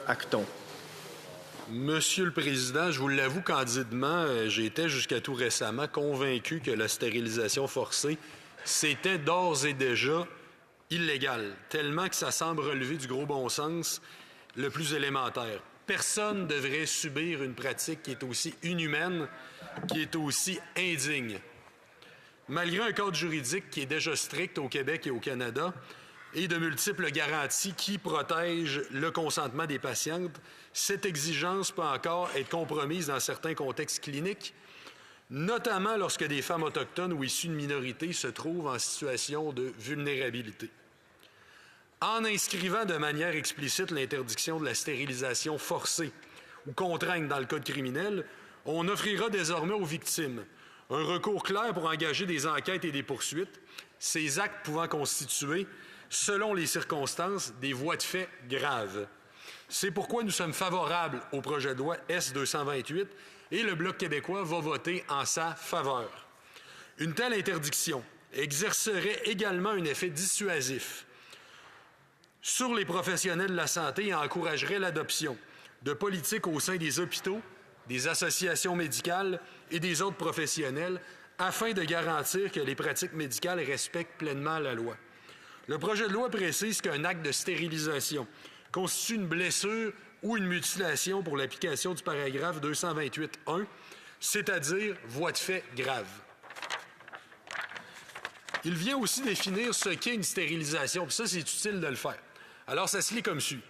Acton. Monsieur le Président, je vous l'avoue candidement, j'étais jusqu'à tout récemment convaincu que la stérilisation forcée, c'était d'ores et déjà illégal, tellement que ça semble relever du gros bon sens le plus élémentaire. Personne ne devrait subir une pratique qui est aussi inhumaine, qui est aussi indigne. Malgré un cadre juridique qui est déjà strict au Québec et au Canada, et de multiples garanties qui protègent le consentement des patientes, cette exigence peut encore être compromise dans certains contextes cliniques, notamment lorsque des femmes autochtones ou issues de minorités se trouvent en situation de vulnérabilité. En inscrivant de manière explicite l'interdiction de la stérilisation forcée ou contrainte dans le code criminel, on offrira désormais aux victimes un recours clair pour engager des enquêtes et des poursuites, ces actes pouvant constituer, selon les circonstances, des voies de fait graves. C'est pourquoi nous sommes favorables au projet de loi S-228 et le Bloc québécois va voter en sa faveur. Une telle interdiction exercerait également un effet dissuasif sur les professionnels de la santé et encouragerait l'adoption de politiques au sein des hôpitaux, des associations médicales et des autres professionnels afin de garantir que les pratiques médicales respectent pleinement la loi. Le projet de loi précise qu'un acte de stérilisation constitue une blessure ou une mutilation pour l'application du paragraphe 228.1, c'est-à-dire voie de fait grave. Il vient aussi définir ce qu'est une stérilisation, puis ça, c'est utile de le faire. Alors, ça se lit comme suit.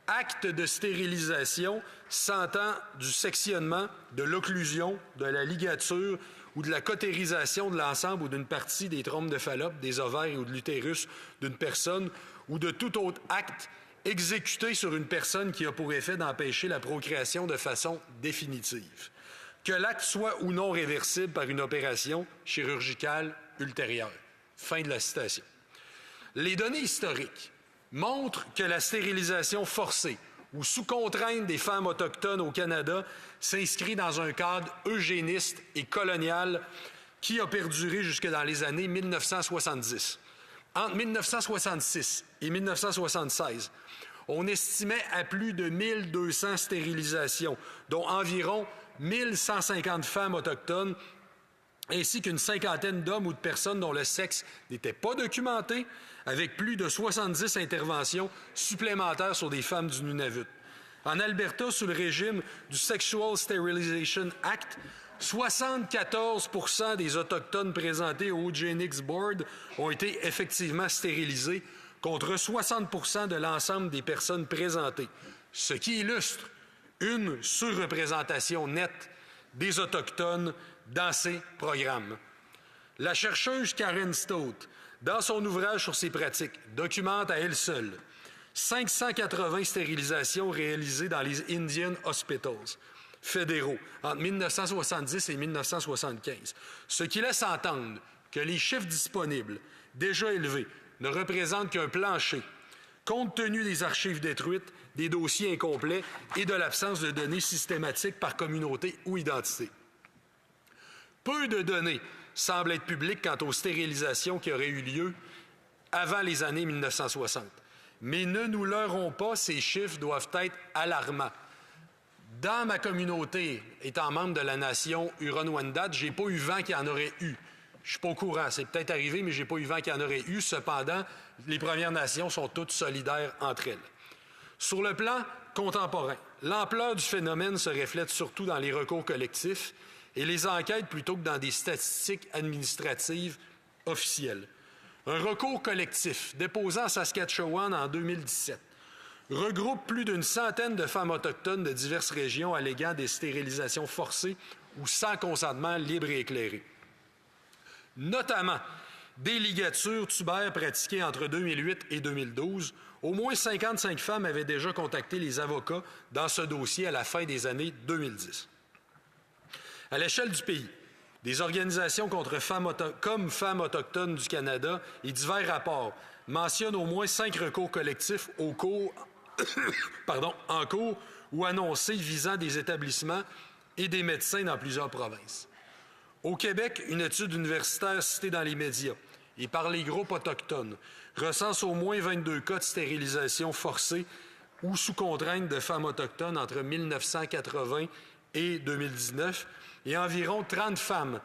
Acte de stérilisation s'entend du sectionnement, de l'occlusion, de la ligature ou de la cautérisation de l'ensemble ou d'une partie des trompes de Fallope, des ovaires ou de l'utérus d'une personne ou de tout autre acte exécuté sur une personne qui a pour effet d'empêcher la procréation de façon définitive. Que l'acte soit ou non réversible par une opération chirurgicale ultérieure. Fin de la citation. Les données historiques montrent que la stérilisation forcée ou sous contrainte des femmes autochtones au Canada s'inscrit dans un cadre eugéniste et colonial qui a perduré jusque dans les années 1970. Entre 1966 et 1976, on estimait à plus de 1200 stérilisations, dont environ 1150 femmes autochtones ainsi qu'une cinquantaine d'hommes ou de personnes dont le sexe n'était pas documenté, avec plus de 70 interventions supplémentaires sur des femmes du Nunavut. En Alberta, sous le régime du Sexual Sterilization Act, 74% des Autochtones présentés au Eugenics Board ont été effectivement stérilisés, contre 60% de l'ensemble des personnes présentées, ce qui illustre une surreprésentation nette des Autochtones dans ces programmes. La chercheuse Karen Stott, dans son ouvrage sur ces pratiques, documente à elle seule 580 stérilisations réalisées dans les Indian Hospitals fédéraux entre 1970 et 1975, ce qui laisse entendre que les chiffres disponibles, déjà élevés, ne représentent qu'un plancher, compte tenu des archives détruites, des dossiers incomplets et de l'absence de données systématiques par communauté ou identité. Peu de données semblent être publiques quant aux stérilisations qui auraient eu lieu avant les années 1960. Mais ne nous leurrons pas, ces chiffres doivent être alarmants. Dans ma communauté, étant membre de la nation Huron-Wendat, je n'ai pas eu vent qu'il y en aurait eu. Je ne suis pas au courant, c'est peut-être arrivé, mais je n'ai pas eu vent qu'il y en aurait eu. Cependant, les Premières Nations sont toutes solidaires entre elles. Sur le plan contemporain, l'ampleur du phénomène se reflète surtout dans les recours collectifs et les enquêtes plutôt que dans des statistiques administratives officielles. Un recours collectif déposé en Saskatchewan en 2017 regroupe plus d'une centaine de femmes autochtones de diverses régions alléguant des stérilisations forcées ou sans consentement libre et éclairé. Notamment des ligatures tubaires pratiquées entre 2008 et 2012. Au moins 55 femmes avaient déjà contacté les avocats dans ce dossier à la fin des années 2010. À l'échelle du pays, des organisations comme Femmes autochtones du Canada et divers rapports mentionnent au moins 5 recours collectifs en cours ou annoncés visant des établissements et des médecins dans plusieurs provinces. Au Québec, une étude universitaire citée dans les médias et par les groupes autochtones recense au moins 22 cas de stérilisation forcée ou sous contrainte de femmes autochtones entre 1980 et 2019. Et environ 30 femmes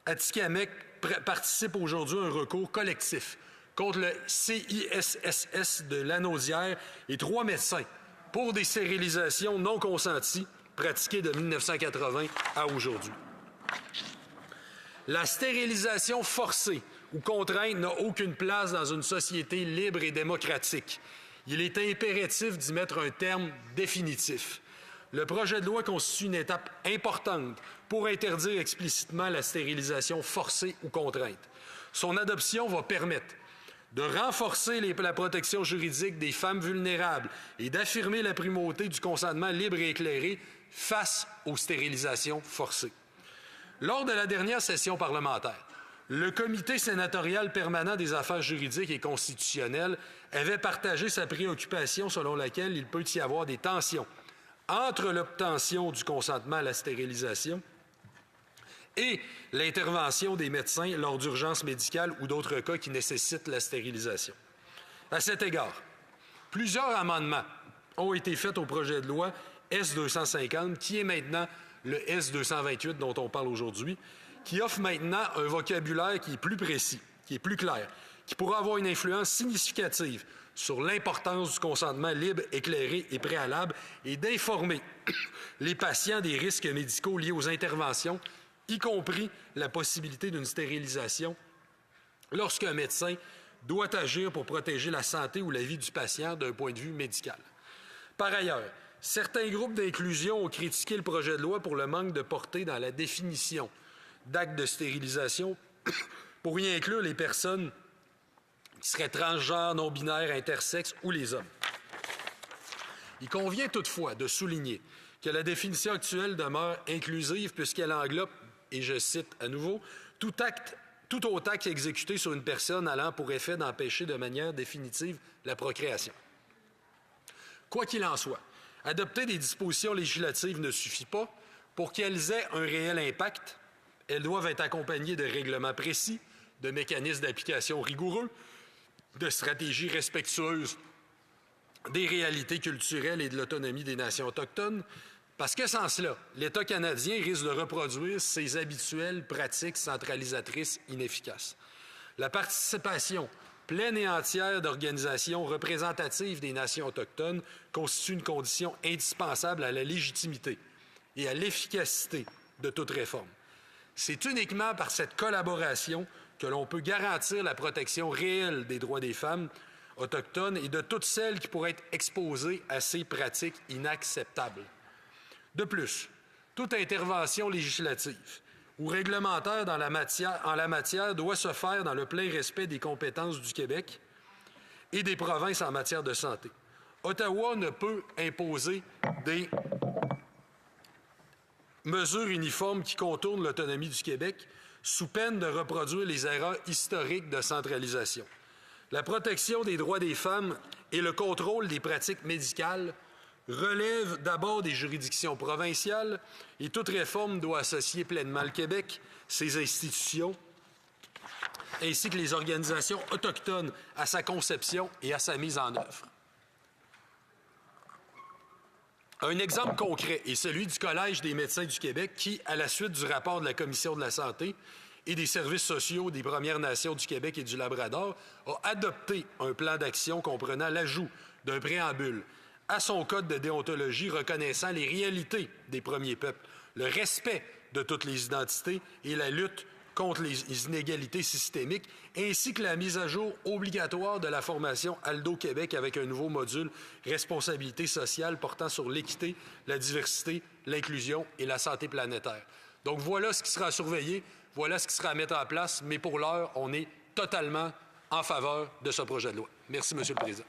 Atikamekw participent aujourd'hui à un recours collectif contre le CISSS de Lanaudière et 3 médecins pour des stérilisations non consenties pratiquées de 1980 à aujourd'hui. La stérilisation forcée ou contrainte n'a aucune place dans une société libre et démocratique. Il est impératif d'y mettre un terme définitif. Le projet de loi constitue une étape importante pour interdire explicitement la stérilisation forcée ou contrainte. Son adoption va permettre de renforcer la protection juridique des femmes vulnérables et d'affirmer la primauté du consentement libre et éclairé face aux stérilisations forcées. Lors de la dernière session parlementaire, le Comité sénatorial permanent des affaires juridiques et constitutionnelles avait partagé sa préoccupation selon laquelle il peut y avoir des tensions entre l'obtention du consentement à la stérilisation et l'intervention des médecins lors d'urgences médicales ou d'autres cas qui nécessitent la stérilisation. À cet égard, plusieurs amendements ont été faits au projet de loi S-250, qui est maintenant le S-228 dont on parle aujourd'hui, qui offre maintenant un vocabulaire qui est plus précis, qui est plus clair, qui pourra avoir une influence significative sur l'importance du consentement libre, éclairé et préalable et d'informer les patients des risques médicaux liés aux interventions, y compris la possibilité d'une stérilisation lorsqu'un médecin doit agir pour protéger la santé ou la vie du patient d'un point de vue médical. Par ailleurs, certains groupes d'inclusion ont critiqué le projet de loi pour le manque de portée dans la définition d'actes de stérilisation pour y inclure les personnes qui seraient transgenres, non-binaires, intersexes ou les hommes. Il convient toutefois de souligner que la définition actuelle demeure inclusive puisqu'elle englobe, et je cite à nouveau, tout autre acte exécuté sur une personne allant pour effet d'empêcher de manière définitive la procréation. Quoi qu'il en soit, adopter des dispositions législatives ne suffit pas. Pour qu'elles aient un réel impact, elles doivent être accompagnées de règlements précis, de mécanismes d'application rigoureux, de stratégies respectueuses des réalités culturelles et de l'autonomie des nations autochtones, parce que sans cela, l'État canadien risque de reproduire ses habituelles pratiques centralisatrices inefficaces. La participation pleine et entière d'organisations représentatives des nations autochtones constitue une condition indispensable à la légitimité et à l'efficacité de toute réforme. C'est uniquement par cette collaboration que l'on peut garantir la protection réelle des droits des femmes autochtones et de toutes celles qui pourraient être exposées à ces pratiques inacceptables. De plus, toute intervention législative ou réglementaire en la matière doit se faire dans le plein respect des compétences du Québec et des provinces en matière de santé. Ottawa ne peut imposer des mesures uniformes qui contournent l'autonomie du Québec sous peine de reproduire les erreurs historiques de centralisation. La protection des droits des femmes et le contrôle des pratiques médicales relèvent d'abord des juridictions provinciales et toute réforme doit associer pleinement le Québec, ses institutions, ainsi que les organisations autochtones à sa conception et à sa mise en œuvre. Un exemple concret est celui du Collège des médecins du Québec qui, à la suite du rapport de la Commission de la santé et des services sociaux des Premières Nations du Québec et du Labrador, a adopté un plan d'action comprenant l'ajout d'un préambule à son code de déontologie reconnaissant les réalités des premiers peuples, le respect de toutes les identités et la lutte contre les inégalités systémiques, ainsi que la mise à jour obligatoire de la formation Aldo Québec avec un nouveau module responsabilité sociale portant sur l'équité, la diversité, l'inclusion et la santé planétaire. Donc voilà ce qui sera surveillé, voilà ce qui sera à mettre en place, mais pour l'heure, on est totalement en faveur de ce projet de loi. Merci, M. le Président.